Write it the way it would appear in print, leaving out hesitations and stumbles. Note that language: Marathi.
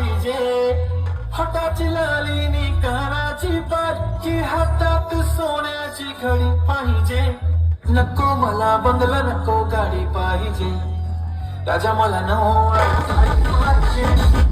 पाहिजे, हाताची लाली नी कानाची पाची, हातात सोन्याची घडी पाहिजे. नको मला बंगला, नको गाडी पाहिजे, राजा मला नऊ पाहिजे.